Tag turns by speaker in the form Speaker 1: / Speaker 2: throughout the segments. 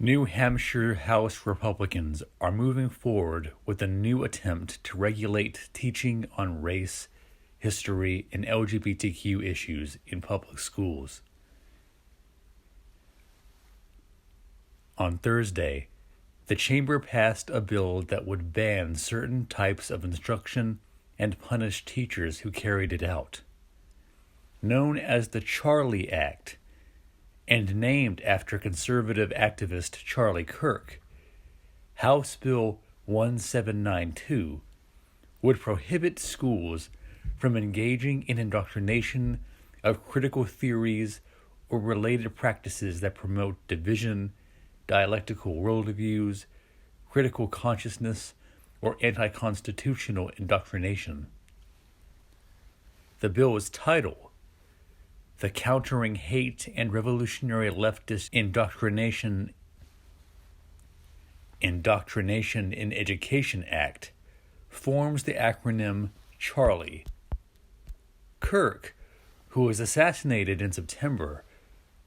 Speaker 1: New Hampshire House Republicans are moving forward with a new attempt to regulate teaching on race, history, and LGBTQ issues in public schools. On Thursday, the chamber passed a bill that would ban certain types of instruction and punish teachers who carried it out. Known as the Charlie Act, and named after conservative activist Charlie Kirk, House Bill 1792 would prohibit schools from engaging in indoctrination of critical theories or related practices that promote division, dialectical worldviews, critical consciousness, or anti-constitutional indoctrination. The bill's title, the Countering Hate and Revolutionary Leftist Indoctrination in Education Act, forms the acronym CHARLIE. Kirk, who was assassinated in September,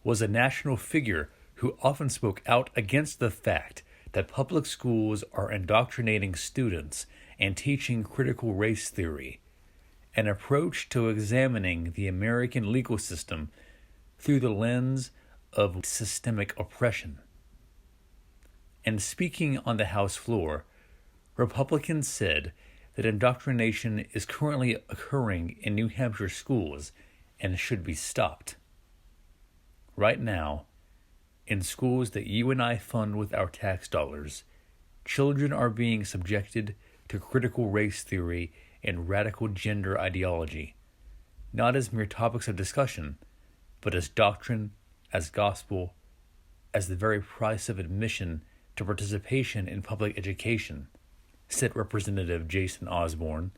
Speaker 1: was a national figure who often spoke out against the fact that public schools are indoctrinating students and teaching critical race theory, an approach to examining the American legal system through the lens of systemic oppression. And speaking on the House floor, Republicans said that indoctrination is currently occurring in New Hampshire schools and should be stopped. Right now, in schools that you and I fund with our tax dollars, children are being subjected to critical race theory and radical gender ideology, not as mere topics of discussion, but as doctrine, as gospel, as the very price of admission to participation in public education, said Representative Jason Osborne,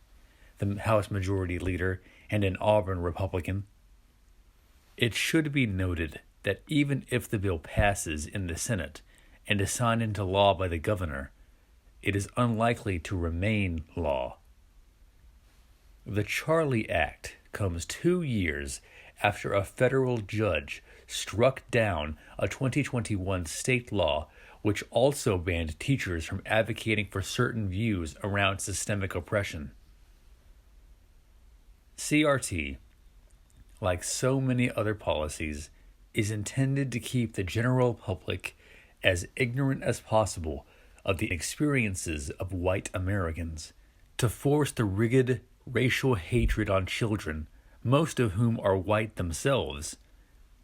Speaker 1: the House Majority Leader and an Auburn Republican. It should be noted that even if the bill passes in the Senate and is signed into law by the governor, it is unlikely to remain law. The Charlie Act comes 2 years after a federal judge struck down a 2021 state law which also banned teachers from advocating for certain views around systemic oppression. CRT, like so many other policies, is intended to keep the general public as ignorant as possible of the experiences of white Americans, to force the rigid racial hatred on children, most of whom are white themselves,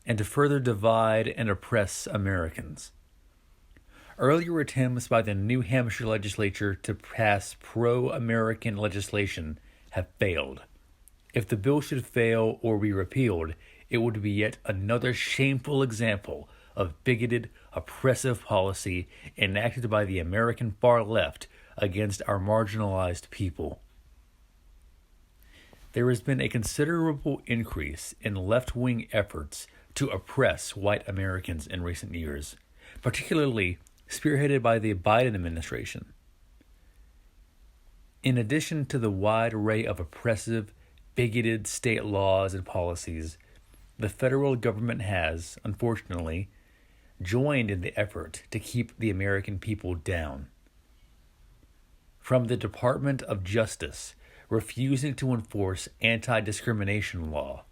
Speaker 1: and to further divide and oppress Americans. Earlier attempts by the New Hampshire legislature to pass pro-American legislation have failed. If the bill should fail or be repealed, it would be yet another shameful example of bigoted, oppressive policy enacted by the American far left against our marginalized people. There has been a considerable increase in left-wing efforts to oppress white Americans in recent years, particularly spearheaded by the Biden administration. In addition to the wide array of oppressive, bigoted state laws and policies, the federal government has, unfortunately, joined in the effort to keep the American people down. From the Department of Justice refusing to enforce anti-discrimination law,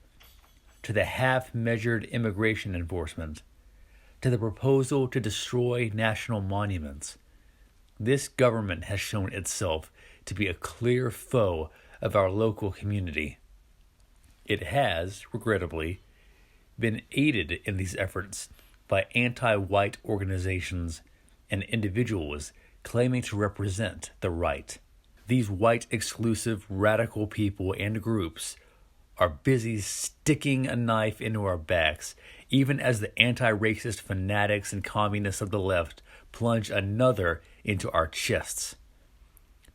Speaker 1: to the half-measured immigration enforcement, to the proposal to destroy national monuments, this government has shown itself to be a clear foe of our local community. It has, regrettably, been aided in these efforts by anti-white organizations and individuals claiming to represent the right. These white exclusive radical people and groups are busy sticking a knife into our backs, even as the anti-racist fanatics and communists of the left plunge another into our chests.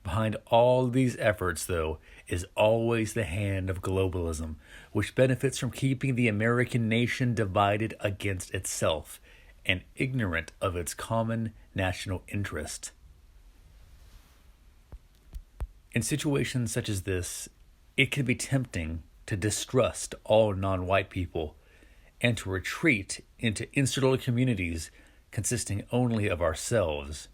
Speaker 1: Behind all these efforts, though, is always the hand of globalism, which benefits from keeping the American nation divided against itself and ignorant of its common national interest. In situations such as this, it can be tempting to distrust all non-white people and to retreat into insular communities consisting only of ourselves.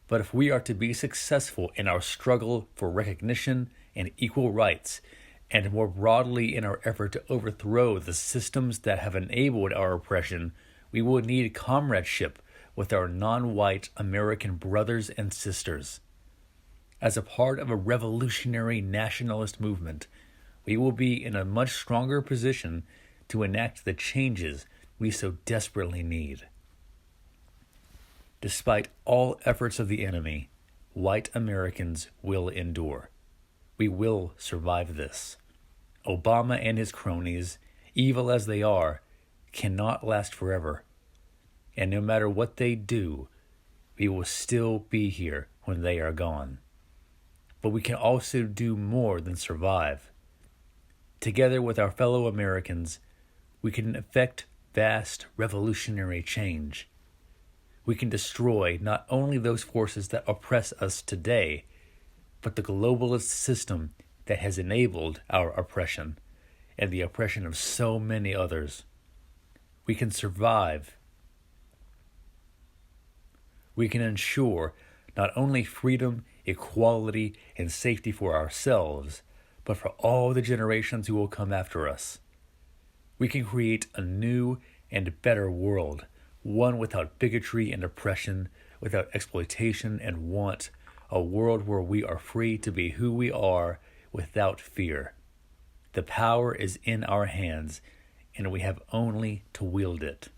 Speaker 1: But if we are to be successful in our struggle for recognition and equal rights, and more broadly in our effort to overthrow the systems that have enabled our oppression, we will need comradeship with our non-white American brothers and sisters. As a part of a revolutionary nationalist movement, we will be in a much stronger position to enact the changes we so desperately need. Despite all efforts of the enemy, white Americans will endure. We will survive this. Obama and his cronies, evil as they are, cannot last forever. And no matter what they do, we will still be here when they are gone. But we can also do more than survive. Together with our fellow Americans, we can effect vast revolutionary change. We can destroy not only those forces that oppress us today, but the globalist system that has enabled our oppression and the oppression of so many others. We can survive. We can ensure not only freedom, equality, and safety for ourselves, but for all the generations who will come after us. We can create a new and better world, one without bigotry and oppression, without exploitation and want, a world where we are free to be who we are without fear. The power is in our hands, and we have only to wield it.